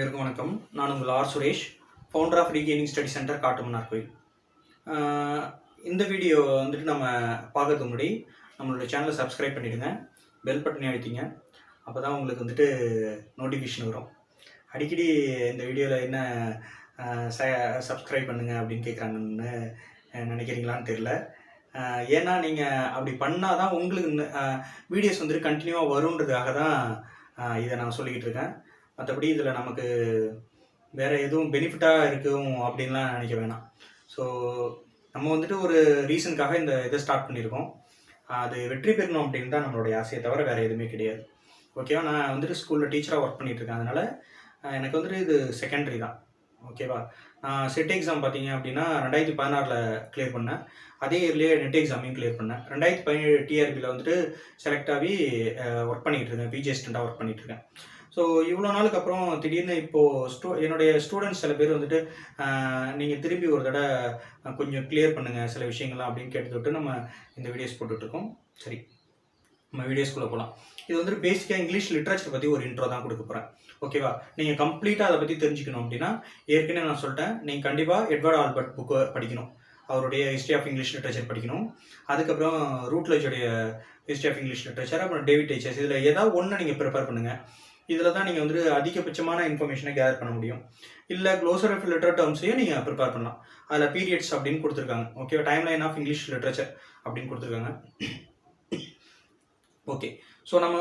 அனைவருக்கும் வணக்கம். நான் உங்கள் R Suresh, founder of regaining study centre Kattumannar Koil. இந்த வீடியோ வந்துட்டு நம்ம பார்க்கறதுக்கு முன்னாடி நம்மளோட சேனலை சப்ஸ்கிரைப் பண்ணிவிடுங்க, பெல் பட்டனை அழுத்திங்க. அப்போ தான் உங்களுக்கு வந்துட்டு நோட்டிஃபிகேஷன் வரும். அடிக்கடி இந்த வீடியோவில் என்ன சப்ஸ்கிரைப் பண்ணுங்கள் அப்படின்னு கேட்குறாங்கன்னு நினைக்கிறீங்களான்னு தெரியல. ஏன்னா நீங்கள் அப்படி பண்ணால் தான் உங்களுக்கு வீடியோஸ் வந்துட்டு கண்டினியூவாக வருன்றதுக்காக தான் இதை நான் சொல்லிக்கிட்டு இருக்கேன். மற்றபடி இதில் நமக்கு வேறு எதுவும் பெனிஃபிட்டாக இருக்கும் அப்படின்லாம் நினைக்க வேணாம். ஸோ நம்ம வந்துட்டு ஒரு ரீசனுக்காக இந்த இதை ஸ்டார்ட் பண்ணியிருக்கோம். அது வெற்றி பெறணும் அப்படின்னு தான் நம்மளுடைய ஆசையை தவிர வேறு எதுவுமே கிடையாது. ஓகேவா? நான் வந்துட்டு ஸ்கூலில் டீச்சராக ஒர்க் பண்ணிகிட்ருக்கேன். அதனால் எனக்கு வந்துட்டு இது செகண்டரி தான். ஓகேவா? நான் செட் எக்ஸாம் பார்த்தீங்க அப்படின்னா 2016 கிளியர் பண்ணேன். அதே இயர்லேயே நெட் எக்ஸாமையும் கிளியர் பண்ணேன். 2017 டிஆர்பியில் வந்துட்டு செலக்ட் ஆகி ஒர்க் பண்ணிகிட்டு இருக்கேன். பிஜி அசிஸ்டண்ட்டாக ஒர்க் பண்ணிகிட்ருக்கேன். ஸோ இவ்வளோ நாளுக்கு அப்புறம் திடீர்னு இப்போது என்னுடைய ஸ்டூடெண்ட்ஸ் சில பேர் வந்துட்டு நீங்கள் திரும்பி ஒரு தடவை கொஞ்சம் கிளியர் பண்ணுங்கள் சில விஷயங்கள்லாம் அப்படின்னு கேட்டுவிட்டு நம்ம இந்த வீடியோஸ் போட்டுட்ருக்கோம். சரி, நம்ம வீடியோஸ்குள்ளே போகலாம். இது வந்துட்டு பேசிக்காக இங்கிலீஷ் லிட்ரேச்சர் பற்றி ஒரு இன்ட்ரோ தான் கொடுக்க போகிறேன். ஓகேவா? நீங்கள் கம்ப்ளீட்டாக அதை பற்றி தெரிஞ்சுக்கணும் அப்படின்னா ஏற்கனவே நான் சொல்லிட்டேன், நீங்கள் கண்டிப்பாக எட்வர்ட் ஆல்பர்ட் புக்கை படிக்கணும். அவருடைய ஹிஸ்ட்ரி ஆஃப் இங்கிலீஷ் லிட்ரேச்சர் படிக்கணும். அதுக்கப்புறம் ரூட்லெஜோடைய ஹிஸ்ட்ரி ஆஃப் இங்கிலீஷ் லிட்ரேச்சர், அப்புறம் டேவிட் டீச்சர்ஸ். இதில் ஏதாவது ஒன்று நீங்கள் ப்ரிப்பேர் பண்ணுங்கள். இதில் தான் நீங்கள் வந்துட்டு அதிகபட்சமான இன்ஃபர்மேஷனை கேதர் பண்ண முடியும். இல்லை க்ளோசர் ஆஃப் லிட்டர் டேர்ம்ஸையும் நீங்கள் ப்ரிப்பேர் பண்ணலாம். அதில் பீரியட்ஸ் அப்படின்னு கொடுத்துருக்காங்க. Okay, timeline of English literature அப்படின்னு கொடுத்துருக்காங்க. ஓகே, ஸோ நம்ம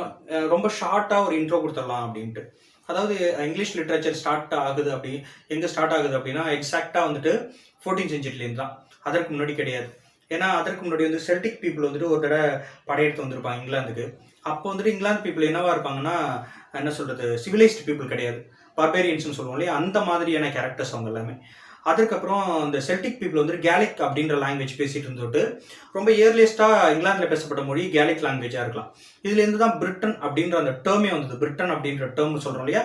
ரொம்ப ஷார்ட்டாக ஒரு இன்ட்ரோ கொடுத்துடலாம் அப்படின்ட்டு. அதாவது இங்கிலீஷ் லிட்ரேச்சர் ஸ்டார்ட் ஆகுது எங்கே ஸ்டார்ட் ஆகுது அப்படின்னா எக்ஸாக்டாக வந்துட்டு 14th செஞ்சுரிலேருந்து தான். அதற்கு முன்னாடி கிடையாது. ஏன்னா அதற்கு முன்னாடி வந்து செல்டிக் பீப்புள் வந்துட்டு ஒரு தடவை படையெடுத்து வந்திருப்பாங்க இங்கிலாந்துக்கு. அப்போ வந்துட்டு இங்கிலாந்து பீப்புள் என்னவா இருப்பாங்கன்னா, என்ன சொல்கிறது, சிவிலைஸ்டு பீப்புள் கிடையாது, பார்பேரியன்ஸ்னு சொல்லுவோம் இல்லையா, அந்த மாதிரியான கேரக்டர்ஸ் அவங்க எல்லாமே. அதுக்கப்புறம் இந்த செல்டிக் பீப்புள் வந்துட்டு கேலிக் அப்படின்ற லாங்குவேஜ் பேசிகிட்டு இருந்துட்டு ரொம்ப இயர்லியஸ்ட்டாக இங்கிலாந்தில் பேசப்பட்ட மொழி கேலிக் லாங்குவேஜாக இருக்கலாம். இதுலேருந்து தான் பிரிட்டன் அப்படின்ற அந்த டேர்மே வந்தது. பிரிட்டன் அப்படின்ற டேர்ம் சொல்கிறோம் இல்லையா,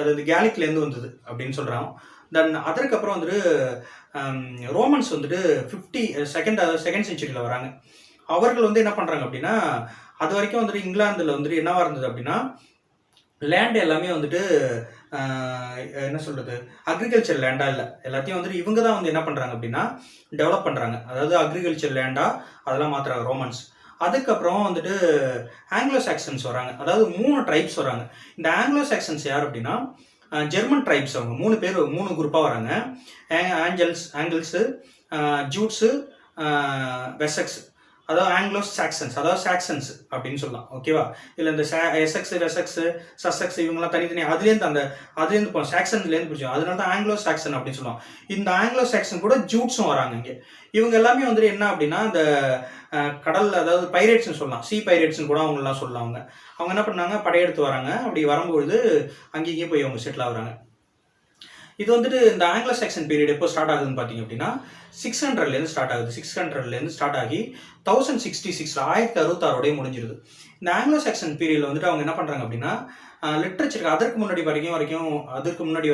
அது கேலிக்லேருந்து வந்தது அப்படின்னு சொல்கிறாங்க. தென் அதற்கப்புறம் வந்துட்டு ரோமன்ஸ் வந்துட்டு செகண்ட் செஞ்சுரியில் வராங்க. அவர்கள் வந்து என்ன பண்ணுறாங்க அப்படின்னா, அது வரைக்கும் வந்துட்டு இங்கிலாந்தில் வந்துட்டு என்னவா இருந்தது அப்படின்னா, லேண்ட் எல்லாமே வந்துட்டு என்ன சொல்கிறது, அக்ரிகல்ச்சர் லேண்டாக இல்லை, எல்லாத்தையும் வந்துட்டு இவங்க தான் வந்து என்ன பண்ணுறாங்க அப்படின்னா டெவலப் பண்ணுறாங்க. அதாவது அக்ரிகல்ச்சர் லேண்டாக அதெல்லாம் மாற்றுறாங்க ரோமன்ஸ். அதுக்கப்புறம் வந்துட்டு ஆங்கிலோ சாக்சன்ஸ் வராங்க. அதாவது 3 ட்ரைப்ஸ் வராங்க. இந்த ஆங்கிலோ சாக்சன்ஸ் யார் அப்படின்னா ஜெர்மன் ட்ரைப்ஸ். அவங்க 3 குரூப்பாக வராங்க. Angles, Jutes, Wessex. அதாவது ஆங்கிலோ சாக்சன்ஸ், அதாவது சாக்சன்ஸ் அப்படின்னு சொல்லலாம். ஓகேவா? இல்லை இந்த எசக்ஸ், வெசக்ஸ், சசக்ஸ் இவங்கெல்லாம் தனித்தனியாக அதுலேருந்து போகும், சாக்சன்லேருந்து பிடிச்சோம். அதனால தான் ஆங்கிலோ சாக்சன் அப்படின்னு சொல்லுவோம். இந்த ஆங்கிலோ சாக்சன் கூட ஜூட்ஸும் வராங்க இங்கே. இவங்க எல்லாமே வந்துட்டு என்ன அப்படின்னா இந்த கடலில், அதாவது பைரேட்ஸ்னு சொல்லலாம், சி பைரேட்ஸ்னு கூட அவங்களாம் சொல்லலாம். அவங்க என்ன பண்ணாங்க, படையெடுத்து வராங்க. அப்படி வரும்பொழுது அங்கேயே போய் அவங்க செட்டில் ஆகுறாங்க. இது வந்துட்டு இந்த ஆங்கிலோ சாக்சன் பீரியட் எப்போ ஸ்டார்ட் ஆகுதுன்னு பார்த்தீங்க அப்படின்னா 600லேருந்து ஸ்டார்ட் ஆகுது. 600லேருந்து ஸ்டார்ட் ஆகி 1066 1066 முடிஞ்சிருது. இந்த ஆங்கிலோ சாக்சன் பீரியடில் வந்துட்டு அவங்க என்ன பண்ணுறாங்க அப்படின்னா லிட்ரேச்சருக்கு அதற்கு முன்னாடி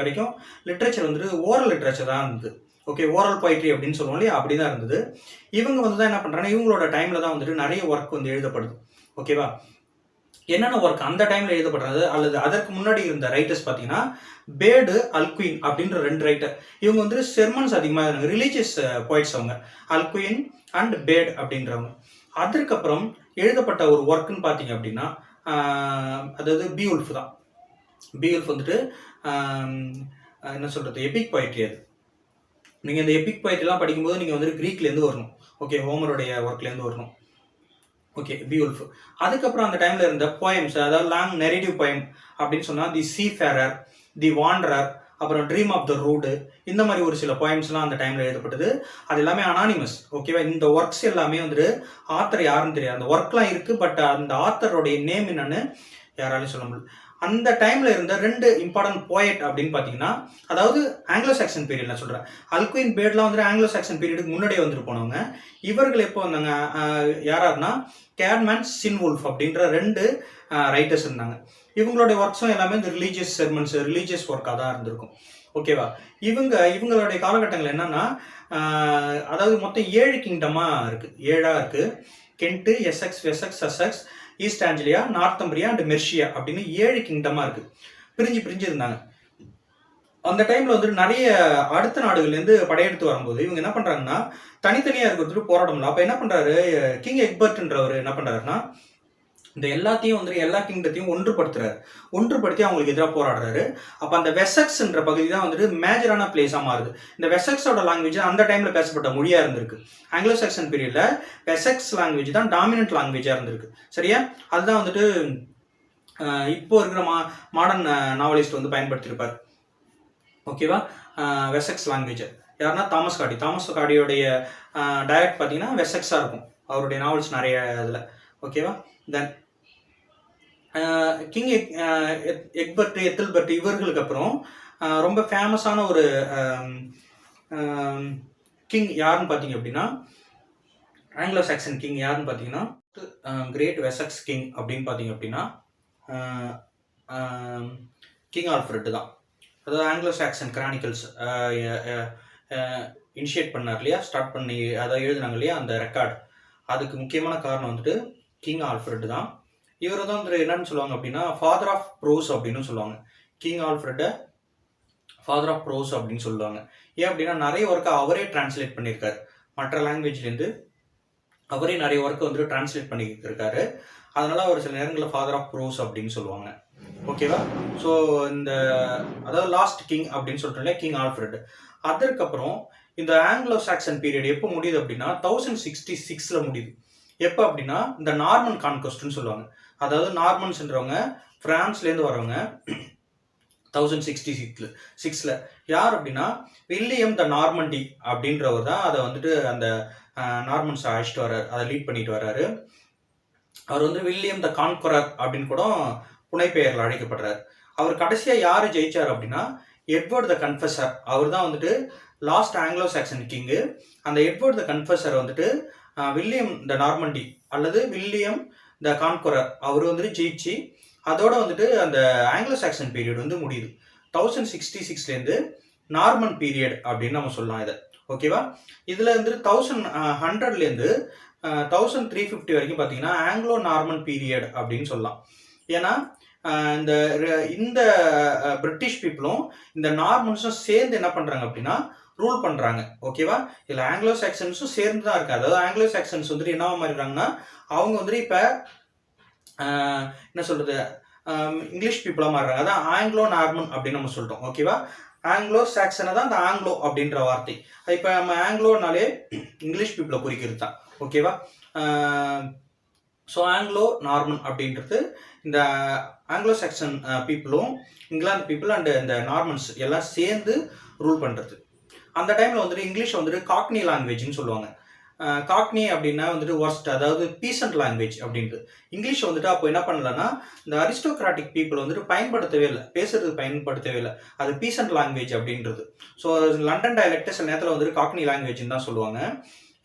வரைக்கும் லிட்ரேச்சர் வந்துட்டு ஓரல் லிட்ரேச்சர் தான் இருந்தது. ஓகே, ஓரல் போய்ட்ரி அப்படின்னு சொல்லுவோம் இல்லையா, அப்படி தான் இருந்தது. இவங்க வந்து தான் என்ன பண்ணுறாங்கன்னா இவங்களோட டைமில் தான் வந்துட்டு நிறைய ஒர்க் வந்து எழுதப்படுது. ஓகேவா? என்னென்ன ஒர்க் அந்த டைமில் எழுதப்படுறது அல்லது அதற்கு முன்னாடி இருந்த ரைட்டர்ஸ் பார்த்தீங்கன்னா பேர்டு, அல்குயின் அப்படின்ற 2 ரைட்டர். இவங்க வந்துட்டு செர்மன்ஸ் அதிகமாக இருந்தாங்க, ரிலீஜியஸ் போய்ட்ஸ் அவங்க, அல்குயின் அண்ட் பேர்டு அப்படின்றவங்க. அதற்கப்புறம் எழுதப்பட்ட ஒரு ஒர்க்குன்னு பார்த்தீங்க அப்படின்னா அதாவது பியூல்ஃப் தான். பியூல்ஃப் வந்துட்டு என்ன சொல்கிறது, எபிக் போய்ட்ரி. அது நீங்கள் இந்த எபிக் போய்ட்ரிலாம் படிக்கும்போது நீங்கள் வந்துட்டு க்ரீக்லேருந்து வரணும். ஓகே, ஹோமருடைய ஒர்க்லேருந்து வரணும். Okay, Beowulf. அதுக்கப்புறம் அந்த டைமில் இருந்த போயம்ஸ், அதாவது லாங் நெரேட்டிவ் போயம் அப்படின்னு சொன்னால் தி சீஃபேரர், தி வாண்டரர், அப்புறம் ட்ரீம் ஆஃப் த ரூடு, இந்த மாதிரி ஒரு சில போயம்ஸ்லாம் அந்த டைமில் எழுதப்பட்டது. அது எல்லாமே அனானிமஸ். ஓகேவா? இந்த ஒர்க்ஸ் எல்லாமே வந்துட்டு ஆத்தர் யாருன்னு தெரியாது. அந்த ஒர்க்லாம் இருக்குது, பட் அந்த ஆத்தருடைய நேம் என்னன்னு யாராலையும் சொல்ல முடியல. அந்த டைமில் இருந்த 2 இம்பார்ட்டன்ட் போயட் அப்படின்னு பார்த்தீங்கன்னா, அதாவது ஆங்கிலோ சாக்சன் பீரியட் நான் சொல்கிறேன். அல்குயின், பேர்ட்லாம் வந்துட்டு ஆங்கிலோ சாக்சன் பீரியடுக்கு முன்னாடியே வந்துட்டு போனவங்க. இவர்கள் எப்போ வந்தாங்க, யாராருன்னா கேட்மேன், சின்வுல்ஃப் அப்படின்ற 2 ரைட்டர்ஸ் இருந்தாங்க. இவங்களுடைய ஒர்க்ஸும் எல்லாமே இந்த ரிலீஜியஸ் செர்மன்ஸ், ரிலீஜியஸ் ஒர்க்காக தான் இருந்திருக்கும். ஓகேவா? இவங்களுடைய காலகட்டங்கள் என்னன்னா அதாவது மொத்தம் 7 கிங்டமாக இருக்குது, 7ஆக இருக்குது. Kent, Essex, Wessex, Sussex, East Anglia, Northumbria and Mercia அப்படின்னு 7 கிங்டமாக இருக்குது. பிரிஞ்சு இருந்தாங்க. அந்த டைம்ல வந்துட்டு நிறைய அடுத்த நாடுகள்லேருந்து படையெடுத்து வரும்போது இவங்க என்ன பண்றாங்கன்னா தனித்தனியா இருக்கிறதுக்கு போராடம்ல. அப்ப என்ன பண்றாரு கிங் எக்பர்ட்ன்றவர் என்ன பண்றாருன்னா இந்த எல்லாத்தையும் வந்துட்டு எல்லா கிங்டத்தையும் ஒன்றுபடுத்துறாரு. ஒன்றுபடுத்தி அவங்களுக்கு எதிராக போராடுறாரு. அப்ப அந்த வெசக்ஸ்ன்ற பகுதி தான் வந்துட்டு மேஜரான பிளேஸா மாறுது. இந்த வெசக்ஸோட லாங்குவேஜ் அந்த டைம்ல பேசப்பட்ட மொழியா இருந்திருக்கு. ஆங்கிலோ சாக்சன் பீரியட்ல வெசக்ஸ் லாங்குவேஜ் தான் டாமினன்ட் லாங்குவேஜா இருந்திருக்கு. சரியா? அதுதான் வந்துட்டு இப்போ இருக்கிற மாடர்ன் நாவலிஸ்ட் வந்து பயன்படுத்தியிருப்பார். ஓகேவா? வெசக்ஸ் லாங்குவேஜ் யாருன்னா தாமஸ் காடியோடைய டைரக்ட் பார்த்தீங்கன்னா வெசக்ஸாக இருக்கும். அவருடைய நாவல்ஸ் நிறைய இதில். ஓகேவா? தென் கிங் எக்பர்ட் எத்தில்பர்ட் இவர்களுக்கு அப்புறம் ரொம்ப ஃபேமஸான ஒரு கிங் யாருன்னு பார்த்தீங்க அப்படின்னா ஆங்கிலோ சாக்சன் கிங் யாருன்னு பார்த்தீங்கன்னா கிரேட் வெசக்ஸ் கிங் அப்படின்னு பார்த்தீங்க அப்படின்னா கிங் ஆல்ஃப்ரெட் தான். அதாவது ஆங்கிலோ சாக்சன் கிரானிக்கல்ஸ் இனிஷியேட் பண்ணார் இல்லையா, ஸ்டார்ட் பண்ணி அதை எழுதுனாங்க இல்லையா அந்த ரெக்கார்டு, அதுக்கு முக்கியமான காரணம் வந்துட்டு கிங் ஆல்ஃப்ரெட் தான். இவர் தான் வந்துட்டு என்னன்னு சொல்லுவாங்க அப்படின்னா ஃபாதர் ஆஃப் ப்ரோஸ் அப்படின்னு சொல்லுவாங்க. கிங் ஆல்ஃப்ரெட்டை ஃபாதர் ஆஃப் ப்ரோஸ் அப்படின்னு சொல்லுவாங்க. ஏன் அப்படின்னா நிறைய ஒர்க்கை அவரே டிரான்ஸ்லேட் பண்ணியிருக்காரு. மற்ற லாங்குவேஜ்லேருந்து அவரே நிறைய ஒர்க்கை வந்துட்டு டிரான்ஸ்லேட் பண்ணியிருக்காரு. அதனால அவர் சில நேரங்களில் ஃபாதர் ஆஃப் ப்ரோஸ் அப்படின்னு சொல்லுவாங்க. ஓகேவா? ஸோ இந்த அதாவது லாஸ்ட் கிங் அப்படின்னு சொல்லிட்டு கிங் ஆல்ஃப்ரெட். அதற்கப்புறம் இந்த ஆங்கிலோ சாக்சன் பீரியட் எப்போ முடியுது அப்படின்னா 1066 முடியுது. எப்போ அப்படின்னா இந்த நார்மன் கான்கொஸ்ட்னு சொல்லுவாங்க. அதாவது நார்மன்ஸ்ன்றவங்க பிரான்ஸ்லேருந்து வரவங்க 1066 யார் அப்படின்னா வில்லியம் த நார்மண்டி அப்படின்றவர் தான் அதை வந்துட்டு அந்த நார்மன்ஸ் அழைச்சிட்டு வர்றாரு, அதை லீட் பண்ணிட்டு வர்றாரு. அவர் வந்து வில்லியம் த கான்கரர் அப்படின்னு கூட புனைப்பெயரில் அழைக்கப்படுறாரு. அவர் கடைசியாக யார் ஜெயிச்சார் அப்படின்னா எட்வர்ட் த கன்ஃபெசர். அவர் தான் வந்துட்டு லாஸ்ட் ஆங்கிலோ சாக்சன் கிங்கு. அந்த எட்வர்ட் த கன்ஃபெசர் வந்துட்டு வில்லியம் த நார்மண்டி அல்லது வில்லியம் த கான்கரர் அவர் வந்துட்டு ஜெயிச்சு அதோட வந்துட்டு அந்த ஆங்கிலோ சாக்சன் பீரியட் வந்து முடியுது. 1066 நார்மன் பீரியட் அப்படின்னு நம்ம சொல்லலாம் இதை. ஓகேவா? இதில் வந்துட்டு 1100 1350 வரைக்கும் பார்த்தீங்கன்னா ஆங்கிலோ நார்மன் பீரியட் அப்படின்னு சொல்லலாம். ஏன்னா இந்த இந்த பிரிட்டிஷ் பீப்புளும் இந்த நார்மன்ஸும் சேர்ந்து என்ன பண்ணுறாங்க அப்படின்னா ரூல் பண்ணுறாங்க. ஓகேவா? இதில் ஆங்கிலோ சாக்சன்ஸும் சேர்ந்து தான் இருக்கு. அதாவது ஆங்கிலோ சாக்சன்ஸ் வந்துட்டு என்னவா மாறிடுறாங்கன்னா அவங்க வந்துட்டு இப்போ என்ன சொல்றது இங்கிலீஷ் பீப்புளாக மாறுறாங்க. அதான் ஆங்கிலோ நார்மன் அப்படின்னு நம்ம சொல்லிட்டோம். ஓகேவா? ஆங்கிலோ சாக்சனை தான் இந்த ஆங்கிலோ அப்படின்ற வார்த்தை. இப்போ நம்ம ஆங்கிலோனாலே இங்கிலீஷ் பீப்புளை குறிக்கிறது தான். ஓகேவா? ஸோ ஆங்கிலோ நார்மன் அப்படின்றது இந்த ஆங்கிலோ சாக்சன் பீப்புளும் இங்கிலாந்து பீப்புள் அண்ட் இந்த நார்மன்ஸ் எல்லாம் சேர்ந்து ரூல் பண்ணுறது. அந்த டைமில் வந்துட்டு இங்கிலீஷ் வந்துட்டு காக்னி லாங்குவேஜ்னு சொல்லுவாங்க. காக்னி அப்படின்னா வந்துட்டு ஒர்ஸ்ட், அதாவது பீசன்ட் லாங்குவேஜ் அப்படின்ட்டு. இங்கிலீஷ் வந்துட்டு அப்போ என்ன பண்ணலன்னா இந்த அரிஸ்டோக்ராட்டிக் பீப்புள் வந்துட்டு பயன்படுத்தவே இல்லை, பேசுறதுக்கு பயன்படுத்தவே இல்லை. அது பீசன்ட் லாங்குவேஜ் அப்படின்றது. ஸோ லண்டன் டயலெக்ட் சில நேரத்தில் வந்துட்டு காக்னி லாங்குவேஜ்னு தான் சொல்லுவாங்க.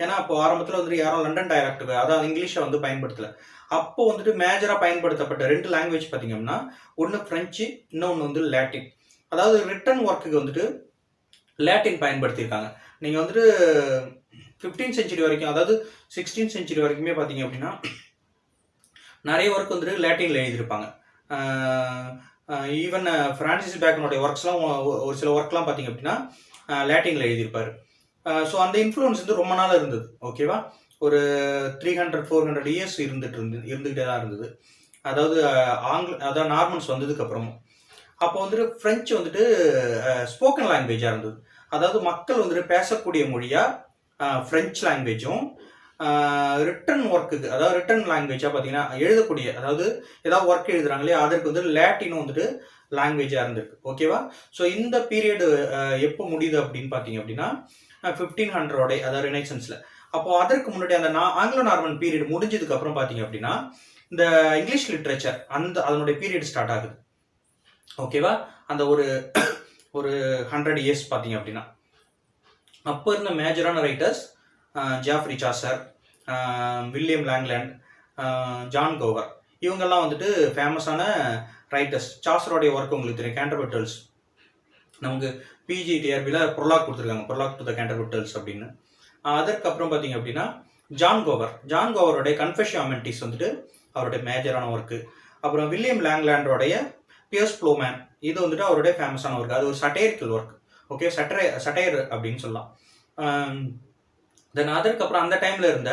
ஏன்னா அப்போ ஆரம்பத்தில் வந்துட்டு யாரும் லண்டன் டயலெக்ட் அதாவது இங்கிலீஷை வந்து பயன்படுத்தலை. அப்போ வந்துட்டு மேஜராக பயன்படுத்தப்பட்ட 2 லாங்குவேஜ் பார்த்தீங்கன்னா ஒன்று ஃப்ரெஞ்சு, இன்னொன்று வந்து லாட்டின். அதாவது ரிட்டன் ஒர்க்குக்கு வந்துட்டு லாட்டின் பயன்படுத்தியிருக்காங்க. நீங்கள் வந்துட்டு 15th century வரைக்கும், அதாவது 16th century வரைக்குமே பார்த்தீங்க அப்படின்னா நிறைய ஒர்க் வந்துட்டு லாட்டினில் எழுதியிருப்பாங்க. ஈவன் ஃப்ரான்சிஸ் பேக்கனுடைய ஒர்க்ஸ்லாம் ஒரு சில ஒர்க்லாம் பார்த்தீங்க அப்படின்னா லாட்டினில் எழுதியிருப்பார். ஸோ அந்த இன்ஃப்ளூயன்ஸ் வந்து ரொம்ப நாள் இருந்தது. ஓகேவா? ஒரு 300-400 இயர்ஸ் இருந்துகிட்டே தான் இருந்தது. அதாவது அதாவது நார்மன்ஸ் வந்ததுக்கப்புறமும். அப்போ வந்துட்டு ஃப்ரெஞ்சு வந்துட்டு ஸ்போக்கன் லாங்குவேஜாக இருந்தது. அதாவது மக்கள் வந்துட்டு பேசக்கூடிய மொழியாக ஃப்ரெஞ்ச் லாங்குவேஜும், ரிட்டன் ஒர்க்குக்கு அதாவது ரிட்டன் லாங்குவேஜாக பார்த்தீங்கன்னா எழுதக்கூடிய, அதாவது ஏதாவது ஒர்க் எழுதுறாங்களே அதற்கு வந்து லாட்டினும் வந்துட்டு லாங்குவேஜாக இருந்திருக்கு. ஓகேவா? ஸோ இந்த பீரியடு எப்போ முடியுது அப்படின்னு பார்த்தீங்க அப்படின்னா 1500 அதாவது ரினைசன்ஸில். அப்போ அதற்கு முன்னாடி அந்த ஆங்கிலோ நார்மன் பீரியட் முடிஞ்சதுக்கு அப்புறம் பார்த்தீங்க அப்படின்னா இந்த இங்கிலீஷ் லிட்ரேச்சர் அதனுடைய பீரியட் ஸ்டார்ட் ஆகுது. ஓகேவா? அந்த ஒரு 100 இயர்ஸ் பார்த்தீங்க அப்படின்னா அப்போ இருந்த மேஜரான writers Geoffrey Chaucer, William Langland, John Gower, இவங்கெல்லாம் வந்துட்டு ஃபேமஸான ரைட்டர்ஸ். சாசரோடைய ஒர்க் உங்களுக்கு தெரியும், கேண்டர்பரி டேல்ஸ். நமக்கு பிஜிடிஆர்பியில் ப்ரொலாக் கொடுத்துருக்காங்க, prologue to the Canterbury tales அப்படின்னு. அதற்கப்புறம் பார்த்தீங்க அப்படின்னா ஜான் கோவருடைய கன்ஃபெஷன் அமென்டிஸ் வந்துட்டு அவருடைய மேஜரான ஒர்க்கு. அப்புறம் வில்லியம் லாங்லேண்டோடைய பியர்ஸ் ப்ளோமேன், இது வந்துட்டு அவருடைய ஃபேமஸான ஒர்க். அது ஒரு சட்டைரிக்கல் ஒர்க். ஓகே, சட்டையர் அப்படின்னு சொல்லலாம். தென் அதற்கப்புறம் அந்த டைமில் இருந்த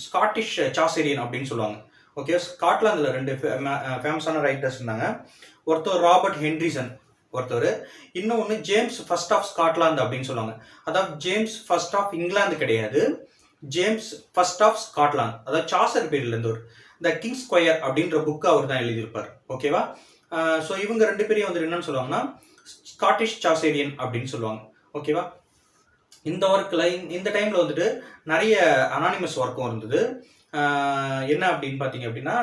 ஸ்காட்டிஷ் சாசேரியன் அப்படின்னு சொல்லுவாங்க. ஓகே, ஸ்காட்லாந்தில் 2 ஃபேமஸான ரைட்டர்ஸ் இருந்தாங்க. ஒருத்தர் ராபர்ட் ஹென்ரிசன் ஒருத்தர், இன்னொன்று ஜேம்ஸ் ஃபர்ஸ்ட் ஆஃப் ஸ்காட்லாந்து அப்படின்னு சொல்லுவாங்க. அதாவது ஜேம்ஸ் ஃபர்ஸ்ட் ஆஃப் இங்கிலாந்து கிடையாது, ஜேம்ஸ் ஃபர்ஸ்ட் ஆஃப் ஸ்காட்லாந்து. அதாவது சாசர் பீரியட்லேருந்து ஒரு த கிங் ஸ்கொயர் அப்படின்ற புக்கு அவர் தான் எழுதியிருப்பார். ஓகேவா? ஸோ இவங்க 2 பேரையும் வந்து என்னன்னு சொல்லுவாங்கன்னா ஸ்காட்டிஷ் சாசேரியன் அப்படின்னு சொல்லுவாங்க. ஓகேவா? இந்த ஒர்க்கில் இந்த டைமில் வந்துட்டு நிறைய அனானிமஸ் ஒர்க்கும் இருந்தது. என்ன அப்படின்னு பார்த்தீங்க அப்படின்னா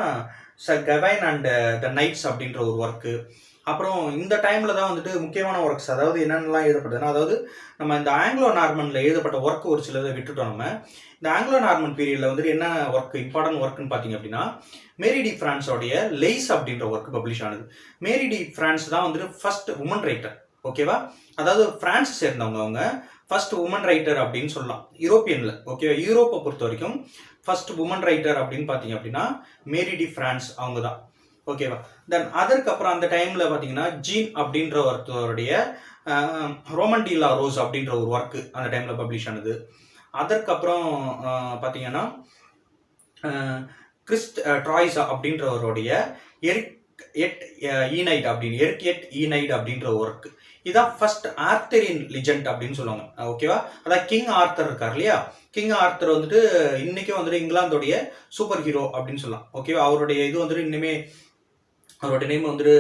கவைன் அண்ட் த நைட்ஸ் அப்படின்ற ஒரு ஒர்க்கு. அப்புறம் இந்த டைமில் தான் வந்துட்டு முக்கியமான ஒர்க்ஸ், அதாவது என்னென்னலாம் எழுதப்பட்டதுன்னா, அதாவது நம்ம இந்த ஆங்கிலோ நார்மனில் எழுதப்பட்ட ஒர்க் ஒரு சிலதை விட்டுட்டோம். நம்ம இந்த ஆங்கிலோ நார்மன் பீரியடில் வந்துட்டு என்ன ஒர்க் இம்பார்ட்டன்ட் ஒர்க்குன்னு பார்த்தீங்க அப்படின்னா மேரி டி ஃப்ரான்ஸோடைய லெய்ஸ் அப்படின்ற ஒர்க் பப்ளிஷ் ஆனது. மேரி டி ஃப்ரான்ஸ் தான் வந்துட்டு ஃபர்ஸ்ட் உமன் ரைட்டர். ஓகேவா? அதாவது பிரான்ஸ் சேர்ந்தவங்க, அவங்க ஃபர்ஸ்ட் உமன் ரைட்டர் அப்படின்னு சொல்லலாம் யூரோப்பியன்ல. ஓகே, யூரோப்பை பொறுத்த வரைக்கும் ஃபர்ஸ்ட் உமன் ரைட்டர் அப்படின்னு பார்த்தீங்க அப்படின்னா மேரி டி ஃப்ரான்ஸ் அவங்க தான். ஓகேவா? தென் அதற்கப்புறம் அந்த டைமில் பார்த்தீங்கன்னா ஜீன் அப்படின்ற ஒருத்தருடைய ரோமன் டி லா ரோஸ் அப்படின்ற ஒரு ஒர்க்கு அந்த டைமில் பப்ளிஷ் ஆனது. அதற்கப்புறம் பார்த்தீங்கன்னா கிறிஸ்ட் ட்ராய்ஸ் அப்படின்றவருடைய எரிக் எட் ஈனைட் அப்படின்ற ஒர்க். இதான் ஃபர்ஸ்ட் ஆர்த்தரியன் லிஜெண்ட் அப்படின்னு சொல்லுவாங்க. ஓகேவா? அதான் கிங் ஆர்த்தர் இருக்கார் இல்லையா, கிங் ஆர்த்தர் வந்துட்டு இன்னைக்கும் வந்துட்டு இங்கிலாந்தோடைய சூப்பர் ஹீரோ அப்படின்னு சொல்லலாம். ஓகேவா? அவருடைய இது வந்துட்டு இன்னுமே அவருடைய நேம் வந்துட்டு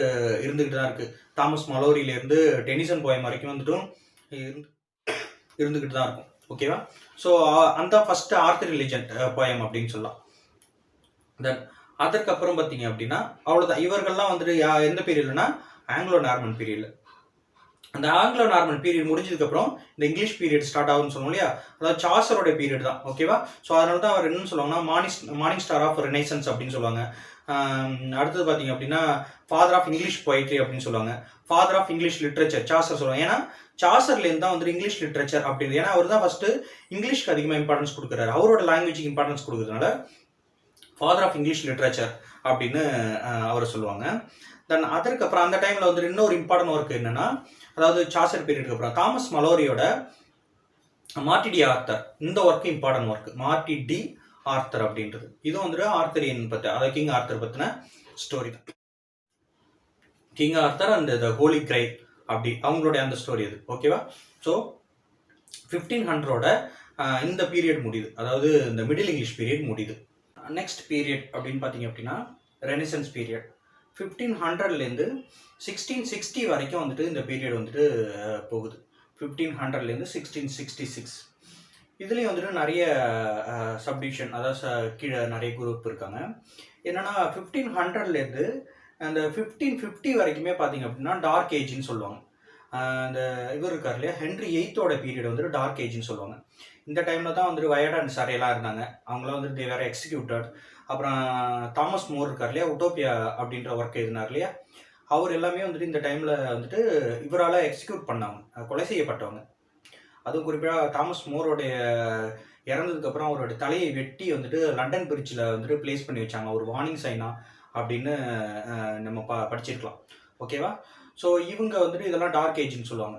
இருந்துகிட்டு தான் இருக்கு. தாமஸ் மலோரியிலேருந்து டெனிசன் போயம் வரைக்கும் வந்துட்டும் இருந்துகிட்டு தான் இருக்கும். ஓகேவா? ஸோ அந்த ஃபர்ஸ்ட் ஆர்த்தரியன் லிஜெண்ட் போயம் அப்படின்னு சொல்லலாம். தென் அதற்கப்புறம் பார்த்தீங்க அப்படின்னா அவ்வளோதான். இவர்கள்லாம் வந்துட்டு எந்த பீரியட்னா ஆங்கிலோ நார்மன் பீரியட்ல. அந்த ஆங்கிலோ நார்மன் பீரியட் முடிஞ்சதுக்கப்புறம் இந்த இங்கிலீஷ் பீரியட் ஸ்டார்ட் ஆகும்னு சொல்லுவோம் இல்லையா, அதாவது சாசரோட பீரியட் தான். ஓகேவா? ஸோ அதனால தான் அவர் என்னன்னு சொல்லுவாங்கன்னா மார்னிங் ஸ்டார் ஆஃப் ரெனைசன்ஸ் அப்படின்னு சொல்லுவாங்க. அடுத்தது பார்த்தீங்க அப்படின்னா ஃபாதர் ஆஃப் இங்கிலீஷ் பொயட்ரி அப்படின்னு சொல்லுவாங்க, father of English literature Chaucer சொல்லுவாங்க. ஏன்னா சாசர்லேருந்து தான் வந்துட்டு இங்கிலீஷ் லிட்ரேச்சர் அப்படின்னு, ஏன்னா அவர் தான் ஃபர்ஸ்ட் இங்கிலீஷ்க்கு அதிகமாக இம்பார்ட்டன்ஸ் கொடுக்குறாரு, அவரோட லாங்குவேஜுக்கு இம்பார்ட்டன்ஸ் கொடுக்குறதுனால ஃபாதர் ஆஃப் இங்கிலீஷ் லிட்ரேச்சர் அப்படின்னு அவர் சொல்லுவாங்க. தென் அதற்கப்புறம் அந்த டைமில் வந்துட்டு இன்னொரு இம்பார்ட்டன்ட் ஒர்க் என்னன்னா, அதாவது சாசர் பீரியடுக்கு அப்புறம் தாமஸ் மலோரியோட மார்டி டி ஆர்த்தர், இந்த work important work Morte D Arthur அப்படின்றது. இது வந்துட்டு ஆர்த்தரியன் பற்றி, அதாவது கிங் ஆர்த்தர் பற்றின ஸ்டோரி தான். King Arthur and the Holy Grail அப்படி அவங்களுடைய அந்த ஸ்டோரி அது. ஓகேவா? ஸோ 1500 இந்த பீரியட் முடியுது, அதாவது இந்த மிடில் இங்கிலீஷ் பீரியட் முடியுது. நெக்ஸ்ட் பீரியட் அப்படின்னு பார்த்தீங்க அப்படின்னா ரெனிசன்ஸ் பீரியட். 1500லேருந்து 1660 வரைக்கும் வந்துட்டு இந்த பீரியட் வந்துட்டு போகுது. 1500லேருந்து 1666. இதுலேயும் வந்துட்டு நிறைய சப்டிவிஷன், அதாவது கீழே நிறைய குரூப் இருக்காங்க. என்னன்னா 1500லேருந்து அந்த 1550 வரைக்குமே பார்த்தீங்க அப்படின்னா டார்க் ஏஜ்னு சொல்லுவாங்க. இந்த இவர் இருக்கார் இல்லையா, ஹென்ரி 8th பீரியட் வந்துட்டு டார்க் ஏஜ்னு சொல்லுவாங்க. இந்த டைமில் தான் வந்துட்டு வயர்ட் அண்ட் சரையெல்லாம் இருந்தாங்க, அவங்களாம் வந்துட்டு தே வேற எக்ஸிக்யூட்டட். அப்புறம் தாமஸ் மோர் இருக்கார் இல்லையா, உட்டோப்பியா அப்படின்ற ஒர்க் எழுதினார் இல்லையா, அவர் எல்லாமே வந்துட்டு இந்த டைமில் வந்துட்டு இவரால் எக்ஸிக்யூட் பண்ணாங்க, கொலை செய்யப்பட்டவங்க. அதுவும் குறிப்பாக தாமஸ் மோரோடைய இறந்ததுக்கப்புறம் அவருடைய தலையை வெட்டி வந்துட்டு லண்டன் பிரிட்ஜில் வந்துட்டு பிளேஸ் பண்ணி வச்சாங்க, ஒரு வார்னிங் சைனா அப்படின்னு நம்ம படிச்சிருக்கலாம். ஓகேவா? ஸோ இவங்க வந்துட்டு இதெல்லாம் டார்க் ஏஜ்னு சொல்லுவாங்க.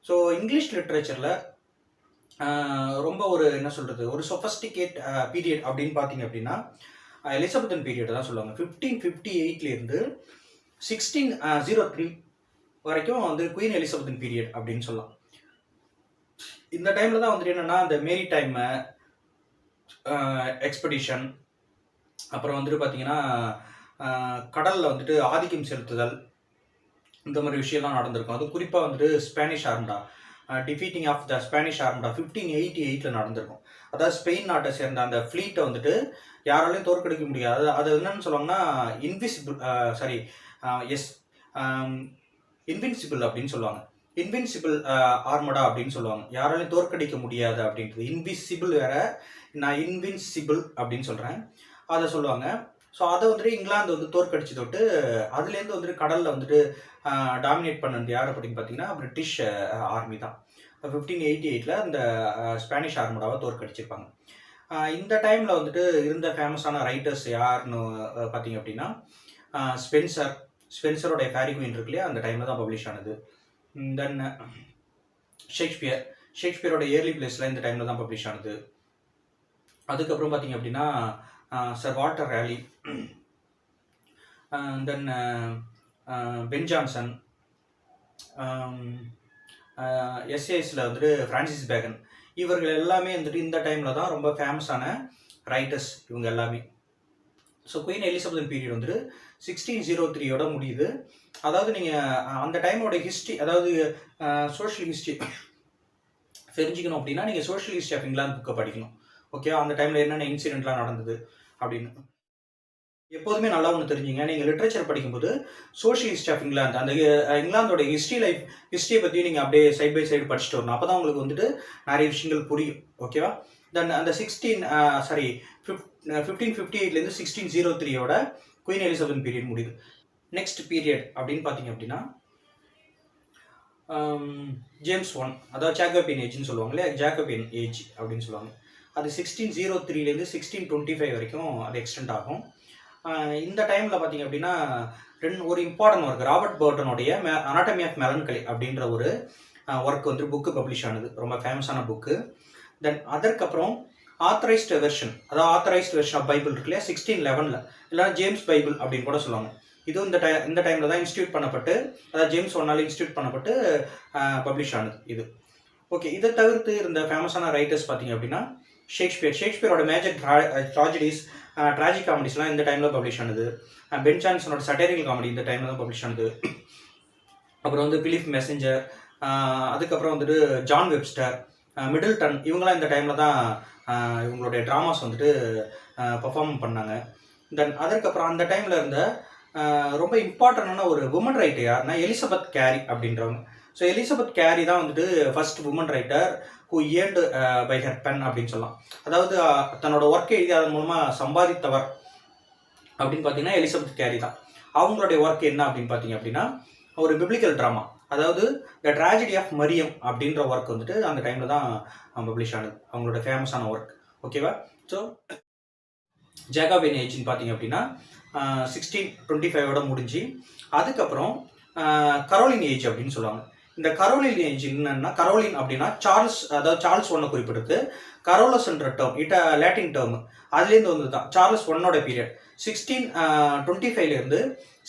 ஸோ இங்கிலீஷ் லிட்ரேச்சரில் ரொம்ப ஒரு என்ன சொல்கிறது, ஒரு சொஃபஸ்டிகேட் பீரியட் அப்படின்னு பார்த்தீங்க அப்படின்னா எலிசபெத்தன் பீரியட் தான் சொல்லுவாங்க. 1558லேருந்து 1603 வரைக்கும் வந்து குயின் எலிசபெத்தன் பீரியட் அப்படின்னு சொல்லலாம். இந்த டைமில் தான் வந்துட்டு என்னென்னா இந்த மேரி டைம் எக்ஸ்பெடிஷன், அப்புறம் வந்துட்டு பார்த்தீங்கன்னா கடலில் வந்துட்டு ஆதிக்கம் செலுத்துதல், இந்த மாதிரி விஷயம்லாம் நடந்திருக்கும். அது குறிப்பாக வந்துட்டு Spanish Armada, defeating of the Spanish Armada 1588 நடந்திருக்கும். அதாவது ஸ்பெயின் நாட்டை சேர்ந்த அந்த ஃப்ளீட்டை வந்துட்டு யாராலையும் தோற்கடிக்க முடியாது. அது என்னன்னு சொல்லுவாங்கன்னா இன்வின்சிபிள் அப்படின்னு சொல்லுவாங்க. இன்வின்சிபிள் ஆர்மடா அப்படின்னு சொல்லுவாங்க, யாராலையும் தோற்கடிக்க முடியாது அப்படின்றது. இன்விசிபிள் வேற, நான் இன்வின்சிபிள் அப்படின்னு சொல்கிறேன், அதை சொல்லுவாங்க. ஸோ அதை வந்துட்டு இங்கிலாந்து வந்து தோற்கடிச்சு தொட்டு அதுலேருந்து வந்துட்டு கடலில் வந்துட்டு டாமினேட் பண்ணது யார் அப்படின்னு பார்த்தீங்கன்னா பிரிட்டிஷ் ஆர்மி தான். 1588 அந்த ஸ்பானிஷ் ஆர்மடாவை தோற்கடிச்சிருப்பாங்க. இந்த டைமில் வந்துட்டு இருந்த ஃபேமஸான ரைட்டர்ஸ் யாருன்னு பார்த்தீங்க அப்படின்னா ஸ்பென்சர், ஸ்பென்சரோட ஃபேரி குயின் இருக்கு இல்லையா, அந்த டைமில் தான் பப்ளிஷ் ஆனது. தென் ஷேக்ஸ்பியரோட இயர்லி பிளேஸில் இந்த டைமில் தான் பப்ளிஷ் ஆனது. அதுக்கப்புறம் பார்த்தீங்க அப்படின்னா சர் வால்டர் ரேலி, தென் பென் ஜான்சன், எஸ்ஏஎஸில் வந்துட்டு ஃப்ரான்சிஸ் பேகன், இவர்கள் எல்லாமே வந்துட்டு இந்த டைமில் தான் ரொம்ப ஃபேமஸான ரைட்டர்ஸ் இவங்க எல்லாமே. ஸோ குயின் எலிசபெத் பீரியட் வந்துட்டு 1603 முடியுது. அதாவது நீங்கள் அந்த டைமோட ஹிஸ்ட்ரி, அதாவது சோஷியல் ஹிஸ்ட்ரி தெரிஞ்சுக்கணும் அப்படின்னா நீங்கள் சோஷியல் ஹிஸ்ட்ரி ஆஃப் இங்கிலாந்து புக்கை படிக்கணும். ஓகே, அந்த டைமில் என்னென்ன இன்சிடென்ட்லாம் நடந்தது அப்படின்னு. எப்போதுமே நல்லா ஒன்று தெரிஞ்சுங்க, நீங்கள் லிட்ரேச்சர் படிக்கும்போது சோஷியல் ஹிஸ்ட்ரி ஆஃப் இங்கிலாந்து, அந்த இங்கிலாந்தோட ஹிஸ்ட்ரியை பற்றி நீங்கள் அப்படியே சைட் பை சைடு படிச்சுட்டு வரணும். அப்போ தான் உங்களுக்கு வந்துட்டு நிறைய விஷயங்கள் புரியும். ஓகேவா? தென் அந்த 1558 1603 குயின் எலிசபெத் பீரியட் முடியுது. நெக்ஸ்ட் பீரியட் அப்படின்னு பார்த்தீங்க அப்படின்னா ஜேம்ஸ் 1, அதாவது ஜாக்கோபியன் ஏஜ்னு சொல்லுவாங்க இல்லையா, ஜாக்கோபியன் ஏஜ் அப்படின்னு சொல்லுவாங்க. அது 1603 1625 வரைக்கும் அது எக்ஸ்டெண்ட் ஆகும். இந்த டைமில் பார்த்தீங்க அப்படின்னா ஒரு இம்பார்ட்டன்ட் ஒர்க், ராபர்ட் பர்ட்டனுடைய அனாட்டமி ஆஃப் மெலன்கலி அப்படின்ற ஒரு ஒர்க் வந்து புக்கு பப்ளிஷ் ஆனது, ரொம்ப ஃபேமஸான புக்கு. தென் அதற்கப்புறம் ஆத்தரைஸ்டு வெர்ஷன், அதாவது ஆத்தரைஸ்டு வெர்ஷன் ஆஃப் பைபிள் இருக்கு இல்லையா 1611, இல்லைனா ஜேம்ஸ் பைபிள் அப்படின்னு கூட சொல்லுவாங்க. இதுவும் இந்த டைமில் தான் இன்ஸ்டியூட் பண்ணப்பட்டு, அதாவது ஜேம்ஸ் 1 இன்ஸ்டியூட் பண்ணப்பட்டு பப்ளிஷ் ஆனது இது. ஓகே, இதை தவிர்த்து இருந்த ஃபேமஸான ரைட்டர்ஸ் பார்த்தீங்க அப்படின்னா ஷேக்ஸ்பியரோட மேஜர் ட்ராஜடிஸ், ட்ராஜிக் காமெடிஸ்லாம் இந்த டைமில் பப்ளிஷ் ஆனது. பென் ஜான்சனோட சட்டரிக்கல் காமெடி இந்த டைமில் தான் பப்ளிஷ் ஆனது. அப்புறம் வந்து பிலிப் மெசஞ்சர், அதுக்கப்புறம் வந்துட்டு ஜான் வெப்ஸ்டர், மிடில்டன், இவங்களாம் இந்த டைமில் தான் இவங்களுடைய ட்ராமாஸ் வந்துட்டு பர்ஃபார்ம் பண்ணாங்க. தென் அதற்கப்புறம் அந்த டைமில் இருந்த ரொம்ப இம்பார்ட்டண்டான ஒரு உமன் ரைட்டர் யாருன்னா எலிசபெத் கேரி அப்படின்றவங்க. ஸோ எலிசபெத் கேரி தான் வந்துட்டு first woman writer who earned by her pen அப்படின்னு சொல்லலாம். அதாவது தன்னோட ஒர்க்கை எழுதி அதன் மூலமாக சம்பாதித்தவர் அப்படின்னு பார்த்தீங்கன்னா எலிசபெத் கேரி தான். அவங்களுடைய ஒர்க் என்ன அப்படின்னு பார்த்தீங்க அப்படின்னா ஒரு பிப்ளிக்கல் ட்ராமா, அதாவது த ட்ராஜடி ஆஃப் மரியம் அப்படின்ற ஒர்க் வந்துட்டு அந்த டைமில் தான் பப்ளிஷ் ஆனது, அவங்களோட ஃபேமஸான ஒர்க். ஓகேவா? ஸோ ஜாக்கோபியன் ஏஜ்னு பார்த்தீங்க அப்படின்னா 1625 முடிஞ்சு அதுக்கப்புறம் கரோலின் ஏஜ் அப்படின்னு சொல்லுவாங்க. இந்த கரோலின் ஏஜ் என்னன்னா, கரோலின் அப்படின்னா சார்ல்ஸ் 1 குறிப்பிடுறது, கரோலஸ்ன்ற டேர்ம் லேட்டின் டேர்ம், அதுலேருந்து வந்து தான் சார்ல்ஸ் 1 பீரியட் 1625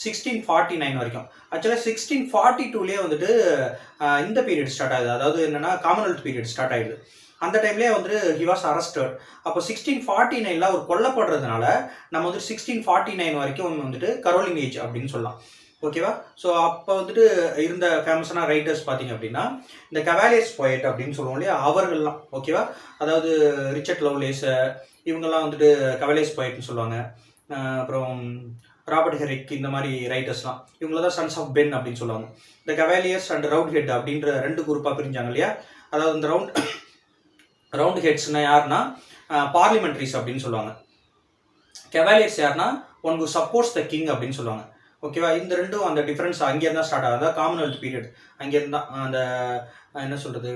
1649 வரைக்கும். ஆக்சுவலாக 1642 வந்துட்டு இந்த பீரியட் ஸ்டார்ட் ஆகுது, அதாவது என்னன்னா காமன்வெல்த் பீரியட் ஸ்டார்ட் ஆயிடுது. அந்த டைம்லேயே வந்துட்டு ஹி வாஸ் அரெஸ்டட். அப்போ 1649 அவர் கொல்லப்படுறதுனால நம்ம வந்து 1649 வரைக்கும் வந்துட்டு கரோலின் ஏஜ் அப்படின்னு சொல்லலாம். ஓகேவா? ஸோ அப்போ வந்துட்டு இருந்த ஃபேமஸான ரைட்டர்ஸ் பார்த்தீங்க அப்படின்னா இந்த கவாலியர்ஸ் போயட் அப்படின்னு சொல்லுவோம் இல்லையா, அவர்கள்லாம். ஓகேவா? அதாவது ரிச்சர்ட் லவ்லேஸ், இவங்கெல்லாம் வந்துட்டு கவாலியர்ஸ் போயட்னு சொல்லுவாங்க. அப்புறம் ராபர்ட் ஹெரிக், இந்த மாதிரி ரைட்டர்ஸ்லாம் இவங்கள தான் சன்ஸ் ஆஃப் பென் அப்படின்னு சொல்லுவாங்க. இந்த கவாலியர்ஸ் அண்ட் ரவுண்ட் ஹெட் அப்படின்ற 2 குரூப்பாக பிரிஞ்சாங்க இல்லையா. அதாவது இந்த ரவுண்ட் ஹெட்ஸ்னா யாருன்னா பார்லிமெண்ட்ரிஸ் அப்படின்னு சொல்லுவாங்க. கவாலியர்ஸ் யாருன்னா one who supports the king அப்படின்னு சொல்லுவாங்க. ஓகேவா? இந்த ரெண்டும் அந்த டிஃப்ரென்ஸ் அங்கேருந்து தான் ஸ்டார்ட் ஆகுது. காமன்வெல்த் பீரியட் அங்கேருந்து தான் அந்த என்ன சொல்கிறது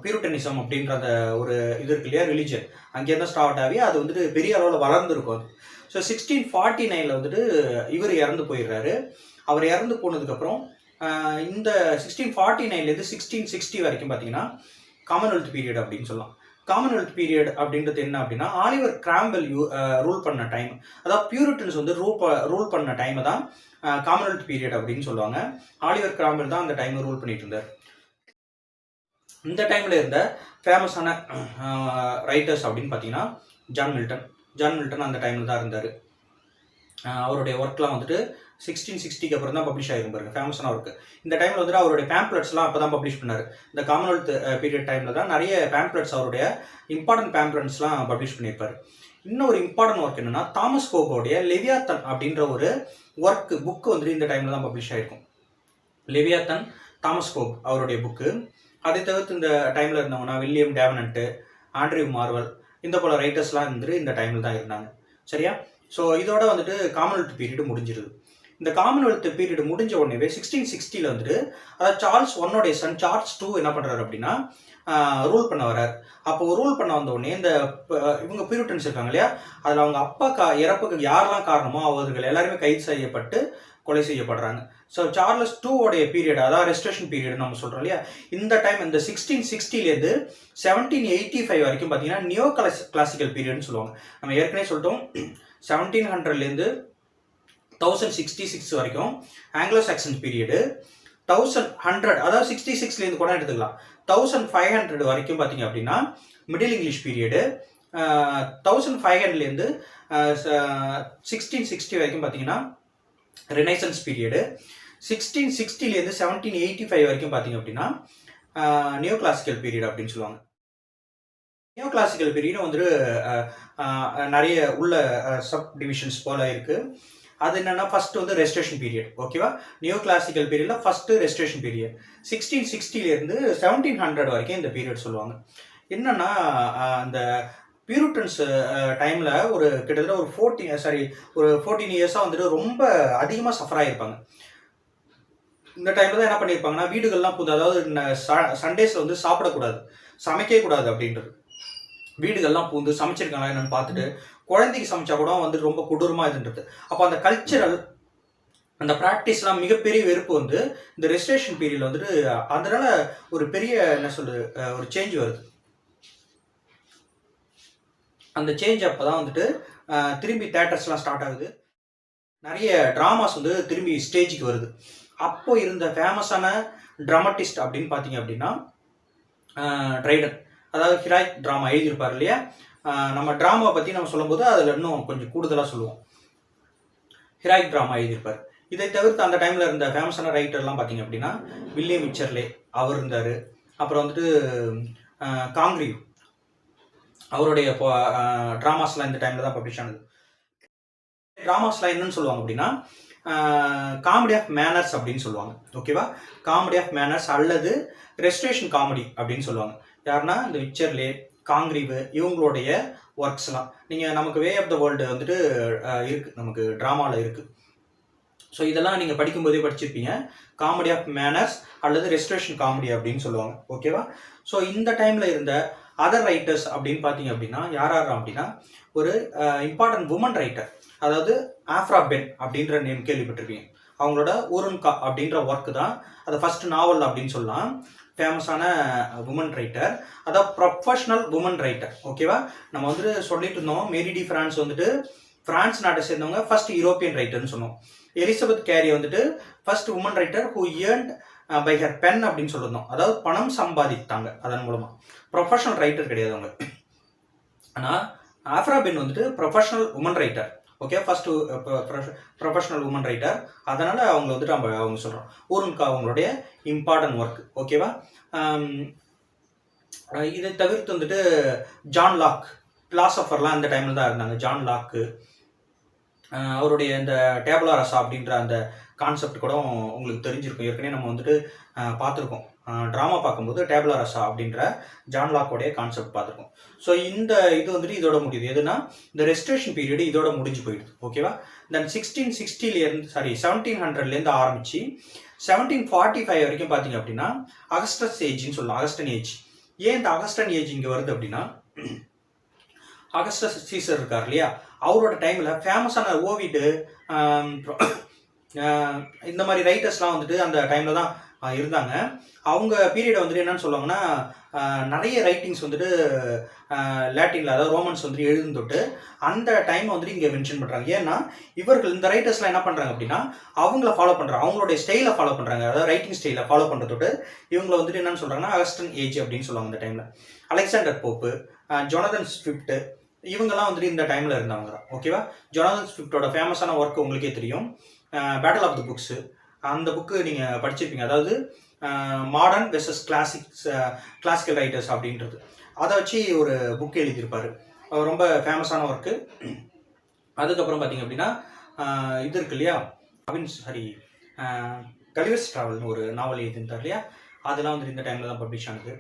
பியூரிட்டனிசம் அப்படின்ற அந்த ஒரு இது இருக்கு இல்லையா, ரிலிஜன், அங்கேருந்து ஸ்டார்ட் ஆகி அது வந்துட்டு பெரிய அளவில் வளர்ந்துருக்கும் அது. ஸோ 1649 வந்துட்டு இவர் இறந்து போயிடுறாரு. அவர் இறந்து போனதுக்கப்புறம் இந்த 1649 1660 வரைக்கும் பார்த்தீங்கன்னா காமன்வெல்த் பீரியட் அப்படின்னு சொல்லலாம். காமன்வெல்த் பீரியட் அப்படின்றது என்ன அப்படின்னா ஆலிவர் கிராம்வெல் ரூல் பண்ண டைம், அதாவது பியூரிட்டன்ஸ் வந்து ரூல் பண்ண டைமை தான் காமன்வெல்த் பீரியட் அப்படின்னு சொல்லுவாங்க. ஆலிவர் கிராம்வெல் தான் அந்த டைமை ரூல் பண்ணிட்டு இருந்தார். இந்த டைமில் இருந்த ஃபேமஸான ரைட்டர்ஸ் அப்படின்னு பார்த்தீங்கன்னா ஜான் மில்டன் அந்த டைமில் தான் இருந்தார். அவருடைய ஒர்க்லாம் வந்துட்டு 1660 அப்புறம் தான் பப்ளிஷ் ஆகிருப்பாரு, ஃபேமஸான ஒர்க்கு. இந்த டைமில் வந்துட்டு அவருடைய பேம்ப்ளெட்ஸ்லாம் அப்போ தான் பப்ளிஷ் பண்ணார். இந்த காமன்வெல்த் பீரியட் டைமில் தான் நிறைய பேம்ப்ளெட்ஸ், அவருடைய இம்பார்ட்டன்ட் பேம்ப்ளெட்ஸ்லாம் பப்ளிஷ் பண்ணியிருப்பார். இன்னும் ஒரு இம்பார்ட்டன்ட் ஒர்க் என்னென்னா தாமஸ் கோகோடைய லெவியாத்தன் அப்படின்ற ஒரு புக்கு வந்துட்டு இந்த டைமில் தான் பப்ளிஷ் ஆகிருக்கும். லெவியாத்தன், தாமஸ் கோக் அவருடைய புக்கு. அதை தவிர்த்து இந்த டைமில் இருந்தவங்கன்னா வில்லியம் டேவனன்ட்டு, ஆண்ட்ரியூ மார்வல், இந்த போல ரைட்டர்ஸ்லாம் வந்துட்டு இந்த டைமில் தான் இருந்தாங்க. சரியா? ஸோ இதோட வந்துட்டு காமன்வெல்த் பீரியட் முடிஞ்சிருது. இந்த காமன்வெல்த் பீரியட் முடிஞ்ச உடனே 1660 வந்துட்டு அதாவது சார்ல்ஸ் 1 சன் சார்ல்ஸ் 2 என்ன பண்ணுறாரு அப்படின்னா ரூல் பண்ண வர்றார். அப்போ ரூல் பண்ண வந்த உடனே இந்த இவங்க பியூரிட்டன்ஸ் இருக்காங்க இல்லையா, அதில் அவங்க அப்பா இறப்புக்கு யாரெல்லாம் காரணமோ அவர்கள் எல்லாருமே கைது செய்யப்பட்டு கொலை செய்யப்படுறாங்க. ஸோ சார்லஸ் டூ உடைய பீரியட், அதாவது ரெஸ்ட்ரேஷன் பீரியட் நம்ம சொல்கிறோம் இல்லையா, இந்த டைம் இந்த 1660லேருந்து 1785 வரைக்கும் பார்த்தீங்கன்னா நியோ கிளாசிக்கல் பீரியட்னு சொல்லுவாங்க. நம்ம ஏற்கனவே சொல்லிட்டோம் 1700லேருந்து 1066 வரைக்கும் ஆங்கிலோ சாக்சன் பீரியடு. 1100 அதாவது 66லேருந்து கூட எடுத்துக்கலாம். 1500 வரைக்கும் பார்த்தீங்க அப்படின்னா மிடில் இங்கிலீஷ் பீரியடு. 1500லேருந்து 1660 வரைக்கும் பார்த்தீங்கன்னா ரெனைசன்ஸ் பீரியடு. 1660லேருந்து 1785 வரைக்கும் பார்த்தீங்க அப்படின்னா நியோ கிளாசிக்கல் பீரியட் அப்படின்னு சொல்லுவாங்க. நியோ கிளாசிக்கல் பீரியட் வந்துட்டு நிறைய உள்ள சப் டிவிஷன்ஸ் போல இருக்குது. அது என்னன்னா ஃபர்ஸ்ட் வந்து ரெஸ்ட்ரேஷன் பீரியட். ஓகேவா, நியோ கிளாசிக்கல் பீரியட்ல ஃபர்ஸ்ட் ரெஸ்ட்ரேஷன் பீரியட் 1660லேருந்து 1700 வரைக்கும் இந்த பீரியட் சொல்லுவாங்க. என்னன்னா அந்த பியூரிட்டன்ஸ் டைம்ல ஒரு கிட்டத்தட்ட ஒரு 14 இயர்ஸா வந்துட்டு ரொம்ப அதிகமாக சஃபர் ஆகிருப்பாங்க. இந்த டைம்ல தான் என்ன பண்ணியிருப்பாங்கன்னா வீடுகள்லாம் புது, அதாவது சண்டேஸ்ல வந்து சாப்பிடக்கூடாது, சமைக்கவே கூடாது அப்படின்றது. வீடுகள்லாம் பூந்து சமைச்சிருக்காங்களா என்னன்னு பார்த்துட்டு குழந்தைக்கு சமைச்சா கூட வந்து ரொம்ப கொடூரமா இதுன்றது. அப்போ அந்த கல்ச்சரல் அந்த ப்ராக்டிஸ்லாம் மிகப்பெரிய வெறுப்பு வந்து இந்த ரெஸ்ட்ரேஷன் பீரியட்ல வந்துட்டு அதனால ஒரு பெரிய என்ன சொல்றது ஒரு சேஞ்ச் வருது. அந்த சேஞ்ச் அப்பதான் வந்துட்டு திரும்பி தேட்டர்ஸ்லாம் ஸ்டார்ட் ஆகுது. நிறைய டிராமாஸ் வந்து திரும்பி ஸ்டேஜுக்கு வருது. அப்போ இருந்த ஃபேமஸான ட்ராமட்டிஸ்ட் அப்படின்னு பார்த்தீங்க அப்படின்னா ட்ரைடன், அதாவது ஹிராய்க் ட்ராமா எழுதியிருப்பார் இல்லையா. நம்ம ட்ராமா பற்றி நம்ம சொல்லும்போது அதில் இன்னும் கொஞ்சம் கூடுதலாக சொல்லுவோம். ஹிராய்க் ட்ராமா எழுதியிருப்பார். இதை தவிர்த்து அந்த டைமில் இருந்த ஃபேமஸான ரைட்டர்லாம் பார்த்தீங்க அப்படின்னா வில்லியம் விச்சர்லே அவர் இருந்தார். அப்புறம் வந்துட்டு காங்க்ரீவ், அவருடைய ட்ராமாஸ்லாம் இந்த டைமில் தான் பப்ளிஷ் ஆனது. ட்ராமாஸ்லாம் என்னன்னு சொல்லுவாங்க அப்படின்னா காமெடி ஆஃப் மேனர்ஸ் அப்படின்னு சொல்லுவாங்க. ஓகேவா, காமெடி ஆஃப் மேனர்ஸ் அல்லது ரெஸ்ட்ரேஷன் காமெடி அப்படின்னு சொல்லுவாங்க. யாருன்னா இந்த விச்சர்லே, காங்க்ரீவ் இவங்களுடைய ஒர்க்ஸ்லாம் நீங்கள் நமக்கு வே ஆஃப் த வேர்ல்டு வந்துட்டு இருக்குது, நமக்கு ட்ராமாவில் இருக்குது. ஸோ இதெல்லாம் நீங்கள் படிக்கும்போதே படிச்சிருப்பீங்க. காமெடி ஆஃப் மேனர்ஸ் அல்லது ரெஸ்ட்ரேஷன் காமெடி அப்படின்னு சொல்லுவாங்க. ஓகேவா, ஸோ இந்த டைமில் இருந்த அதர் ரைட்டர்ஸ் அப்படின்னு பார்த்தீங்க அப்படின்னா யார் அப்படின்னா ஒரு இம்பார்ட்டன்ட் உமன் ரைட்டர், அதாவது ஆஃப்ரா பென் அப்படின்ற நேம் கேள்விப்பட்டிருப்பீங்க. அவங்களோட ஊருன்கா அப்படின்ற ஒர்க்கு தான் அதை ஃபர்ஸ்ட் நாவல் அப்படின்னு சொல்லலாம். ஃபேமஸான உமன் ரைட்டர், அதாவது ப்ரொஃபஷனல் உமன் ரைட்டர். ஓகேவா, நம்ம வந்துட்டு சொல்லிட்டு இருந்தோம் மேரி டி ஃப்ரான்ஸ் வந்துட்டு பிரான்ஸ் நாட்டை சேர்ந்தவங்க ஃபர்ஸ்ட் யூரோப்பியன் ரைட்டர்னு சொன்னோம். எலிசபெத் கேரி வந்துட்டு first woman writer who earned by her pen அப்படின்னு சொல்லியிருந்தோம். அதாவது பணம் சம்பாதித்தாங்க அதன் மூலமா. ப்ரொஃபஷனல் ரைட்டர் கிடையாது அவங்க. ஆனால் ஆஃப்ரா பென் வந்துட்டு professional woman writer. Okay, first professional woman writer. அதனால அவங்க வந்துட்டு அவங்க சொல்கிறோம் ஊருன்கா அவங்களுடைய இம்பார்ட்டன்ட் ஒர்க். ஓகேவா, இதை தவிர்த்து வந்துட்டு ஜான் லாக் பிலாசபர்லாம் அந்த டைமில் தான் இருந்தாங்க. ஜான் லாக்கு அவருடைய இந்த டேபுலா ரசா அப்படின்ற அந்த கான்செப்ட் கூட உங்களுக்கு தெரிஞ்சிருக்கும். ஏற்கனவே நம்ம வந்துட்டு பார்த்துருக்கோம், ட்ராமா பார்க்கும்போது டேபுலா ரசா அப்படின்ற ஜான் லாக்கோடைய கான்செப்ட் பார்த்துருக்கோம். ஸோ இந்த இது வந்துட்டு இதோட முடியுது. எதுனா இந்த ரெஸ்ட்ரேஷன் பீரியடு இதோட முடிஞ்சு போயிடுது. ஓகேவா, தென் 1700லேருந்து ஆரம்பிச்சு 1745 வரைக்கும் பார்த்தீங்க அப்படின்னா அகஸ்டஸ் ஏஜ்னு சொல்லலாம், அகஸ்டன் ஏஜ். ஏன் இந்த அகஸ்டன் ஏஜ் இங்கே வருது அப்படின்னா அகஸ்டஸ் சீசர் இருக்கார் இல்லையா, அவரோட டைமில் ஃபேமஸான ஓவிடு இந்த மாதிரி ரைட்டர்ஸ்லாம் வந்துட்டு அந்த டைமில் தான் இருந்தாங்க. அவங்க பீரியடை வந்துட்டு என்னன்னு சொல்லுவாங்கன்னா நிறைய ரைட்டிங்ஸ் வந்துட்டு லாட்டினில், அதாவது ரோமன்ஸ் வந்துட்டு எழுதும் தொட்டு அந்த டைமை வந்துட்டு இங்கே மென்ஷன் பண்ணுறாங்க. ஏன்னா இவர்கள் இந்த ரைட்டர்ஸ்லாம் என்ன பண்ணுறாங்க அப்படின்னா அவங்கள ஃபாலோ பண்ணுறாங்க, அவங்களுடைய ஸ்டைலை ஃபாலோ பண்ணுறாங்க, அதாவது ரைட்டிங் ஸ்டைலை ஃபாலோ பண்ணுற தொட்டு இவங்களை வந்துட்டு என்னன்னு சொல்கிறாங்கன்னா அகஸ்டன் ஏஜ் அப்படின்னு சொல்லுவாங்க அந்த டைமில். அலெக்சாண்டர் போப்பு, ஜொனதன் ஸ்விஃப்ட் இவங்கெல்லாம் வந்துட்டு இந்த டைமில் இருந்தவங்க தான். ஓகேவா, ஜொனதன் ஸ்விஃப்டோட ஃபேமஸான ஒர்க் உங்களுக்கே தெரியும், பேட்டில் ஆஃப் த புக்ஸு. அந்த புக்கு நீங்கள் படிச்சிருப்பீங்க, அதாவது மாடர்ன் வெர்சஸ் கிளாசிக்கல் ரைட்டர்ஸ் அப்படின்றது. அதை வச்சு ஒரு புக் எழுதியிருப்பார், ரொம்ப ஃபேமஸான ஒர்க்கு. அதுக்கப்புறம் பார்த்தீங்க அப்படின்னா இது இருக்கு இல்லையா, கலிவர்ஸ் ட்ராவல்னு ஒரு நாவல் எழுதியிருந்தார் இல்லையா, அதெல்லாம் வந்துட்டு இந்த டைமில் தான் பப்ளிஷ் ஆனது.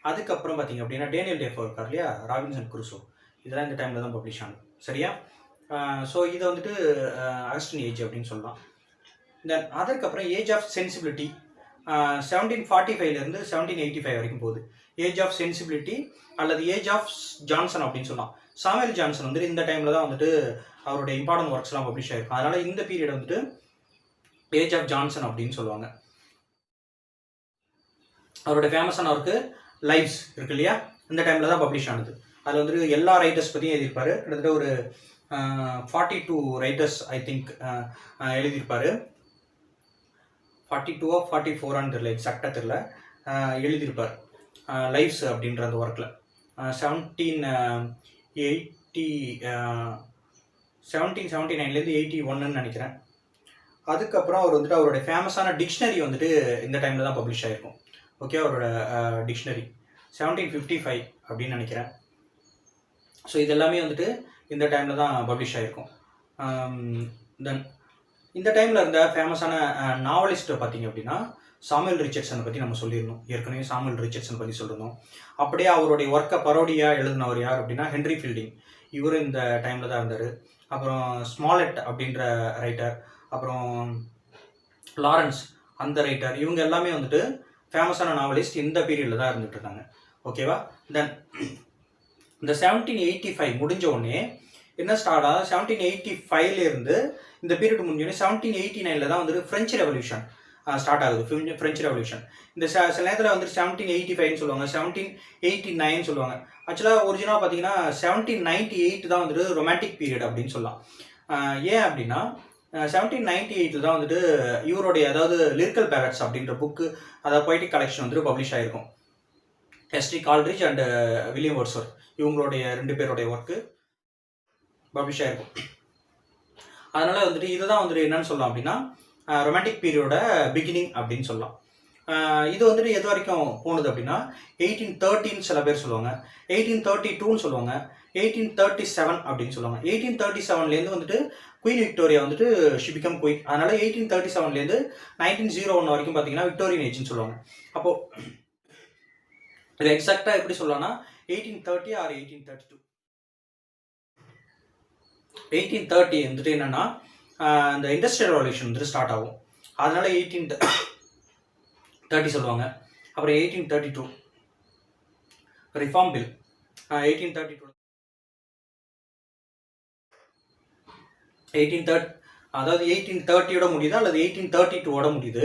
அதுக்கப்புறம் பார்த்தீங்க அப்படின்னா டேனியல் டெஃபோ இருக்கார் இல்லையா, ராபின்சன் குருசோ, இதெல்லாம் இந்த டைமில் தான் பப்ளிஷ் ஆனது. சரியா, ஸோ இதை வந்துட்டு அகஸ்டன் ஏஜ் அப்படின்னு சொல்லலாம். தென் அதற்கப்புறம் ஏஜ் ஆஃப் சென்சிபிலிட்டி 1745லேருந்து 1785 வரைக்கும் போகுது. ஏஜ் ஆஃப் சென்சிபிலிட்டி அல்லது ஏஜ் ஆஃப் ஜான்சன் அப்படின்னு சொல்லலாம். சாமுவேல் ஜான்சன் வந்துட்டு இந்த டைமில் தான் வந்துட்டு அவருடைய இம்பார்ட்டன்ட் ஒர்க்ஸ்லாம் பப்ளிஷ் ஆகிருக்கும். அதனால் இந்த பீரியட் வந்துட்டு ஏஜ் ஆஃப் ஜான்சன் அப்படின்னு சொல்லுவாங்க. அவரோட ஃபேமஸான ஒர்க்கு லைவ்ஸ் இருக்கு இல்லையா, இந்த டைமில் தான் பப்ளிஷ் ஆனது. அதில் வந்துட்டு எல்லா ரைட்டர்ஸ் பற்றியும் எழுதியிருப்பார். கிட்டத்தட்ட ஒரு 42 ரைட்டர்ஸ் ஐ திங்க் எழுதியிருப்பார். 42 44 தெரியல, எக்ஸாக்டாக தெரியல, எழுதியிருப்பார் லைவ்ஸ் அப்படின்ற அந்த ஒர்க்கில். 1779 81 நினைக்கிறேன். அதுக்கப்புறம் அவர் வந்துட்டு அவருடைய ஃபேமஸான டிக்ஷனரி வந்துட்டு இந்த டைமில் தான் பப்ளிஷ் ஆகிருக்கும். ஓகே, அவரோட டிக்ஷனரி 1755 அப்படின்னு நினைக்கிறேன். ஸோ இது எல்லாமே வந்துட்டு இந்த டைமில் தான் பப்ளிஷ் ஆகிருக்கும். தென் இந்த டைமில் இருந்த ஃபேமஸான நாவலிஸ்ட்டை பார்த்தீங்க அப்படின்னா சாமுவேல் ரிச்சர்ட்சனை பற்றி நம்ம சொல்லியிருந்தோம். ஏற்கனவே சாமுவேல் ரிச்சர்ட்சன் பற்றி சொல்லியிருந்தோம். அப்படியே அவருடைய ஒர்க்கை பரோடியாக எழுதினவர் யார் அப்படின்னா ஹென்ரி ஃபீல்டிங். இவரும் இந்த டைமில் தான் இருந்தார். அப்புறம் ஸ்மாலெட் அப்படின்ற ரைட்டர், அப்புறம் லாரன்ஸ் அந்த ரைட்டர், இவங்க எல்லாமே வந்துட்டு ஃபேமஸான நாவலிஸ்ட் இந்த பீரியடில் தான் இருந்துகிட்டு இருக்காங்க. ஓகேவா. தென் இந்த 1785 முடிஞ்ச உடனே என்ன ஸ்டார்ட் ஆகுது, 1785லேருந்து இந்த பீரியட் முடிஞ்சோடனே 1789 தான் வந்துட்டு ஃப்ரெஞ்சு ரெவல்யூஷன் ஸ்டார்ட் ஆகுது. ஃப்ரெஞ்சு ரெவல்யூஷன் இந்த சில நேரத்தில் வந்துட்டு 1785 சொல்லுவாங்க, 1789 சொல்லுவாங்க. ஆக்சுவலாக ஒரிஜினலாக பார்த்தீங்கன்னா 1798 தான் வந்துட்டு ரொமான்டிக் பீரியட் அப்படின்னு சொல்லலாம். ஏன் அப்படின்னா 1798 தான் வந்துட்டு இவருடைய, அதாவது லிரிக்கல் பேலட்ஸ் அப்படின்ற புக்கு, அதாவது பொய்டிக் கலெக்ஷன் வந்துட்டு பப்ளிஷ் ஆகிருக்கும். எஸ்டி கால்ட்ரிட்ஜ் அண்ட் வில்லியம் வேர்ட்ஸ்வொர்த் இவங்களுடைய 2 பேருடைய ஒர்க்கு பப்ளிஷ் ஆகிருக்கும். அதனால் வந்துட்டு இதை தான் வந்துட்டு என்னன்னு சொல்லலாம் அப்படின்னா ரொமான்டிக் பீரியடோட பிகினிங் அப்படின்னு சொல்லலாம். இது வந்துட்டு எது வரைக்கும் போனது அப்படின்னா 1813 சில பேர் சொல்லுவாங்க, 1832 சொல்லுவாங்க, 1837 அப்படின்னு சொல்லுவாங்க. 1837லேருந்து வந்துட்டு குயின் விக்டோரியா வந்துட்டு ஷி பிகம் குயின். அதனால 1837லேருந்து 1901 வரைக்கும் பார்த்தீங்கன்னா விக்டோரியன் ஏஜ்னு சொல்லுவாங்க. அப்போது இது எக்ஸாக்டாக எப்படி சொல்லலாம்னா 1830 ஆர் 1832. 1830 வந்துட்டு என்னன்னா இந்த இண்டஸ்ட்ரியல் ரெவல்யூஷன் வந்துட்டு ஸ்டார்ட் ஆகும். அதனால 1830 சொல்லுவாங்க. அப்புறம் 1832 ரிஃபார்ம் பில். 1830 அதாவது 1830யோட முடியுது அல்லது 1832ஓட முடியுது.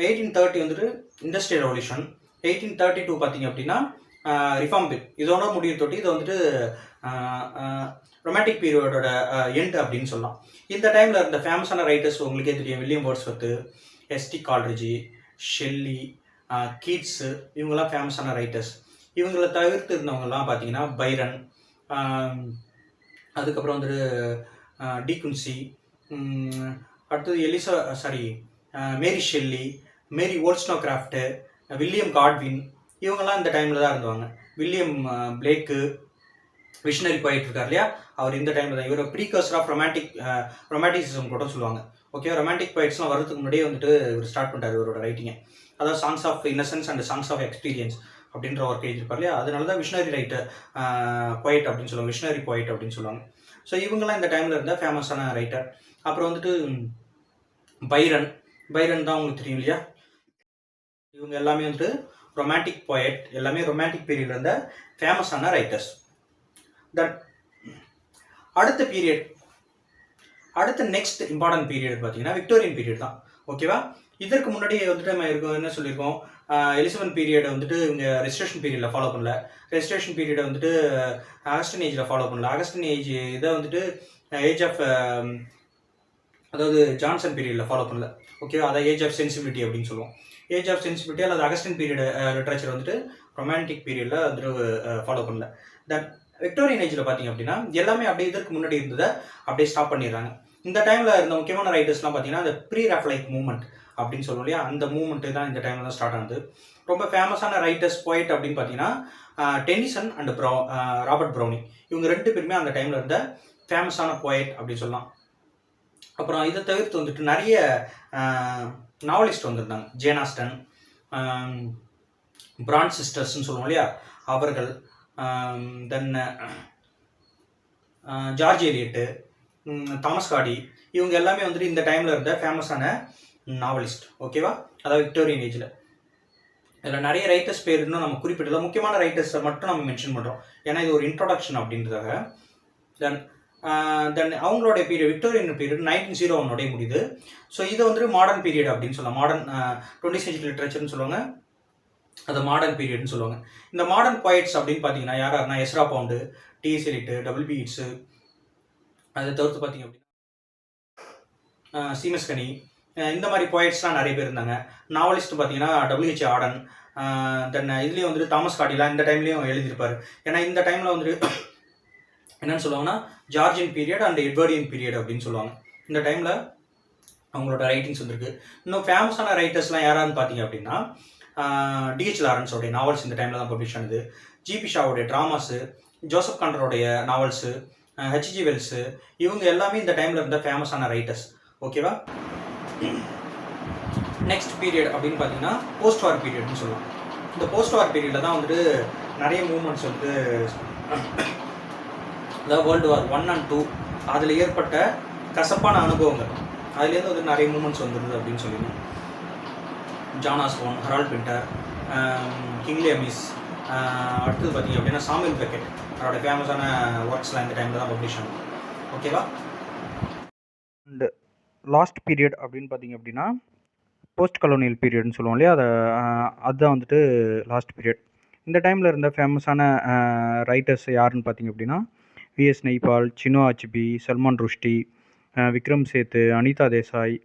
1830 வந்துட்டு இண்டஸ்ட்ரியல் ரெவல்யூஷன், 1832 பார்த்தீங்க அப்படின்னா ரிஃபார்ம் பில். இதோட முடிய தொட்டி இது வந்துட்டு ரொமான்டிக் பீரியடோட எண்ட் அப்படின்னு சொல்லலாம். இந்த டைமில் இருந்த ஃபேமஸான ரைட்டர்ஸ் உங்களுக்கே தெரியும், வில்லியம் வேர்ட்ஸ்வொர்த், எஸ்டி கால்ட்ரிட்ஜ், ஷெல்லி, கீட்ஸு, இவங்கெல்லாம் ஃபேமஸான ரைட்டர்ஸ். இவங்களை தவிர்த்து இருந்தவங்கலாம் பார்த்தீங்கன்னா பைரன், அதுக்கப்புறம் வந்துட்டு டி குன்சி, அடுத்தது மேரி ஷெல்லி, மேரி வோல்ஸ்னோகிராஃப்ட்டு, வில்லியம் காட்வின், இவங்கெல்லாம் இந்த டைமில் தான் இருந்தவங்க. வில்லியம் பிளேக்கு விஷனரி போயிட்டு இருக்கார் இல்லையா, அவர் இந்த டைமில் தான். இவர் ப்ரீகர்சர் ஆஃப் ரொமான்டிசிசம் கூட சொல்லுவாங்க. ஓகே, ரொமான்டிக் போயிட்ஸ்லாம் வரதுக்கு முன்னாடியே வந்துட்டு இவர் ஸ்டார்ட் பண்ணிட்டார் இவரோட ரைட்டிங்கை. அதாவது songs of innocence and songs of experience அப்படின்ற ஒர்க் எழுதியிருப்பார் இல்லையா, அதனால தான் விஷனரி ரைட்டர் போயிட் அப்படின்னு சொல்லுவாங்க, விஷனரி போயிட் அப்படின்னு சொல்லுவாங்க. ஸோ இவங்கெல்லாம் இந்த டைமில் இருந்த ஃபேமஸான ரைட்டர். அப்புறம் வந்துட்டு பைரன் தான் உங்களுக்கு தெரியும் இல்லையா. இவங்க எல்லாமே வந்துட்டு ரொமான்டிக் போயட், எல்லாமே ரொமான்டிக் பீரியட்ல இருந்த ஃபேமஸான ரைட்டர்ஸ். தென் அடுத்த நெக்ஸ்ட் இம்பார்ட்டன்ட் பீரியட் பார்த்தீங்கன்னா விக்டோரியன் பீரியட் தான். ஓகேவா. இதற்கு முன்னாடி வந்துட்டு நம்ம என்ன சொல்லியிருக்கோம், எலிசபெத் பீரியடை வந்துட்டு இவங்க ரெஜிஸ்ட்ரேஷன் பீரியடில் ஃபாலோ பண்ணல, ரெஜிஸ்ட்ரேஷன் பீரியடை வந்துட்டு அகஸ்டன் ஏஜில் ஃபாலோ பண்ணல, அகஸ்டன் ஏஜ் இதை வந்துட்டு ஏஜ் ஆஃப் அதாவது ஜான்சன் பீரியடில் ஃபாலோ பண்ணல. ஓகே, அதை ஏஜ் ஆஃப் சென்சிபிலிட்டி அப்படின்னு சொல்லுவோம். ஏஜ் ஆஃப் சென்சிபிலிட்டி அல்லது அகஸ்டன் பீரியட் லிட்ரேச்சர் வந்துட்டு ரொமான்டிக் பீரியடில் வந்துட்டு ஃபாலோ பண்ணல. தென் விக்டோரியன் ஏஜில் பார்த்தீங்க அப்படின்னா எல்லாமே அப்படியே இதற்கு முன்னாடி இருந்ததை அப்படியே ஸ்டாப் பண்ணிடுறாங்க. இந்த டைமில் இருந்த முக்கியமான ரைட்டர்ஸ்லாம் பார்த்தீங்கன்னா அந்த ப்ரீ ராஃபலைட் மூவ்மெண்ட் அப்படின்னு சொல்லுவோம் இல்லையா, அந்த மூவ்மெண்ட்டு தான் இந்த டைமில் தான் ஸ்டார்ட் ஆனது. ரொம்ப ஃபேமஸான ரைட்டர்ஸ் போயிட் அப்படின்னு பார்த்தீங்கன்னா டென்னிசன் அண்ட் ராபர்ட் ப்ரௌனிங், இவங்க 2 பேருமே அந்த டைமில் இருந்த ஃபேமஸான போயட் அப்படின்னு சொல்லலாம். அப்புறம் இதை தவிர்த்து வந்துட்டு நிறைய நாவலிஸ்ட் வந்திருந்தாங்க. ஜேன் ஆஸ்டன், பிராண்ட் சிஸ்டர்ஸ்ன்னு சொல்லுவோம் இல்லையா அவர்கள், தென் ஜார்ஜ் எலியட்டு, தாமஸ் காடி, இவங்க எல்லாமே வந்துட்டு இந்த டைமில் இருந்த ஃபேமஸான நாவலிஸ்ட். ஓகேவா, அதாவது விக்டோரியன் ஏஜில். இதில் நிறைய ரைட்டர்ஸ் பேர் இன்னும் நம்ம குறிப்பிடல, முக்கியமான ரைட்டர்ஸை மட்டும் நம்ம மென்ஷன் பண்ணுறோம், ஏன்னா இது ஒரு இன்ட்ரோடக்ஷன் அப்படின்றதாக. தென் தென் அவங்களுடைய பீரியட் விக்டோரியன் பீரியட் 1901 முடியுது. ஸோ இதை வந்துட்டு மாடர்ன் பீரியட் அப்படின்னு சொல்லலாம். மாடர்ன் 20th சென்ச்சுரி லிட்ரேச்சர்னு சொல்லுவாங்க, அது மாடர்ன் பீரியட்னு சொல்லுவாங்க. இந்த மாடர்ன் பாய்ட்ஸ் அப்படின்னு பார்த்தீங்கன்னா யாருன்னா Ezra Pound, TS Eliot, WB Yeats, அதை தவிர்த்து பார்த்தீங்க அப்படின்னா சீமஸ் கனி, இந்த மாதிரி போய்ட்ஸ்லாம் நிறைய பேர் இருந்தாங்க. நாவலிஸ்ட் பார்த்தீங்கன்னா டபிள்யூஹெச் ஆர்டன், தென் இதுலேயும் வந்துட்டு தாமஸ் கார்டிலாம் இந்த டைம்லேயும் எழுதியிருப்பார். ஏன்னா இந்த டைமில் வந்துட்டு என்னென்னு சொல்லுவாங்கன்னா Georgian period and Edwardian period அப்படின்னு சொல்லுவாங்க. இந்த டைமில் அவங்களோட ரைட்டிங்ஸ் வந்துருக்கு. இன்னும் ஃபேமஸான ரைட்டர்ஸ்லாம் யாரான்னு பார்த்தீங்க அப்படின்னா டிஹெச் லாரன்ஸோடைய நாவல்ஸ் இந்த டைமில் தான் பப்ளிஷ் ஆனது. ஜிபி ஷாவோடைய ட்ராமாஸு, ஜோசப் காண்டரோடைய நாவல்ஸு, ஹெச்ஜி வெல்ஸு, இவங்க எல்லாமே இந்த டைமில் இருந்த ஃபேமஸான ரைட்டர்ஸ். ஓகேவா? நெக்ஸ்ட் பீரியட் அப்படின்னு பார்த்தீங்கன்னா போஸ்ட் வார் பீரியட்னு சொல்லலாம். இந்த போஸ்ட் வார் பீரியடில் தான் வந்துட்டு நிறைய மூமெண்ட்ஸ் வந்துட்டு, அதாவது வேர்ல்டு வார் 1 and 2 அதில் ஏற்பட்ட கசப்பான அனுபவங்கள், அதுலேருந்து வந்து நிறைய மூமெண்ட்ஸ் வந்துடுது அப்படின்னு சொல்லிடணும். John Osborne, Harold Pinter, Kingsley Amis, அடுத்தது பார்த்தீங்க அப்படின்னா சாமுவேல் பெக்கெட், அவரோட ஃபேமஸான ஒர்க்ஸ்லாம் இந்த டைமில் தான் பப்ளிஷ் ஆனது. ஓகேவா? அண்ட் லாஸ்ட் பீரியட் அப்படின்னு பார்த்தீங்க அப்படின்னா போஸ்ட் கலோனியல் பீரியட்னு சொல்லுவோம் இல்லையா, அதுதான் வந்துட்டு லாஸ்ட் பீரியட். இந்த டைமில் இருந்த ஃபேமஸான ரைட்டர்ஸ் யாருன்னு பார்த்தீங்க அப்படின்னா விஎஸ் நைபால், சினோ அச்பி, சல்மான் ருஷ்டி, விக்ரம் சேத்து, அனிதா தேசாய்,